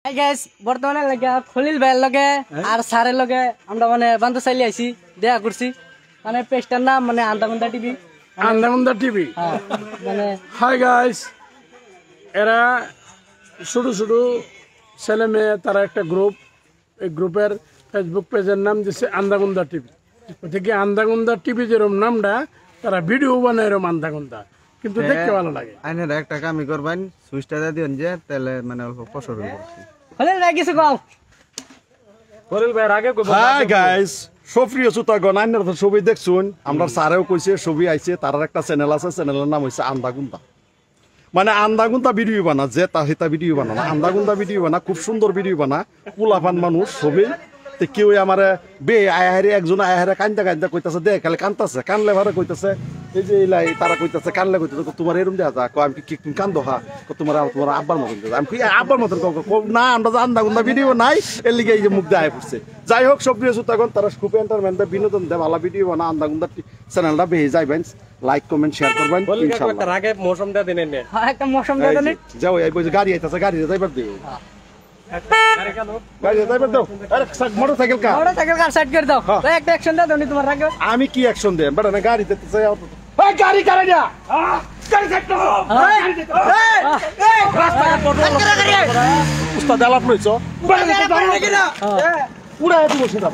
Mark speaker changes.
Speaker 1: hi guys বর্তমানে লাগে খলিল ভাইয়ের লগে আর স্যারের লগে আমরা মানে বান্ধব চাইলে আইছি দেখা করছি মানে পেজটার নাম মানে আন্দাগুন্দা টিভি মানে
Speaker 2: হাই গাইস এরা ছোট ছোট ছেলে মেয়ে তারা একটা গ্রুপ এই গ্রুপের ফেসবুক পেজের নাম দিচ্ছে আন্দাগুন্দা টিভি ওদিকে আন্দাগুন্দা টিভি যেরকম নামটা তারা ভিডিও বানায় এরকম আন্দাগুন্দা কিন্তু দেখতে ভালো লাগে
Speaker 3: আইনের একটা কামি করবেন সুইচটা দিয়ে দিন যে তাহলে মানে অল্প কষ্ট হবে
Speaker 1: খলিল ভাই কিছু কও
Speaker 4: হাই গাইস সফরিয় সুতাগণ আইনার তো ছবি দেখছুন আমরা স্যারেও কইছে ছবি আইছে তার একটা চ্যানেল আছে চ্যানেলের নাম হইছে আন্দাগুন্দা মানে আন্দাগুন্দা ভিডিও বানা যে তা হেতা ভিডিও বানা না আন্দাগুন্দা ভিডিও বানা খুব সুন্দর ভিডিও বানা পোলাপান মানুষ ছবি তো কেউ আমার বে আয়াহারে একজন আয়াহারে কান্দা কান্দা কইতাছে দে খালি কান্দাছে কানলে ভারে কইতাছে এই যে এলাই তারা কইতাছে কানলে কইতাছে তোমার এরম দেখা যা আমি কি কান্দো হা তোমার আব্বার মতন আমি কি আব্বার মতন না আমরা যে আন্দাগুন্দা ভিডিও নাই এর লিগে এই যে মুখ দেয় পড়ছে যাই হোক সক্রিয় সুতাগণ তারা খুব এন্টারটেইনমেন্ট দেয় বিনোদন দেয় ভালো ভিডিও বানা আন্দাগুন্দা চ্যানেলটা বেহে যাইবেন লাইক কমেন্ট শেয়ার করবেন ইনশাআল্লাহ
Speaker 5: আগে মৌসুমটা দিন এনে
Speaker 1: হ্যাঁ একটা মৌসুম দাও দেন
Speaker 4: যাও এই বই গাড়ি আইতাছে গাড়ি যাইবার দিও গাড়ি যাইবার দাও আরে মোটরসাইকেল কা
Speaker 1: মোটরসাইকেল কার সাইড করে দাও ভাই একটা অ্যাকশন দাও নি তোমার রাখো
Speaker 4: আমি কি অ্যাকশন দেব বড় না গাড়ি দিতে চাই ওই গাড়ি করে না গাড়ি সাইড করো রাস্তায় পেট্রোল উস্তাদ আলাপ লইছো পুরা দিব সেটা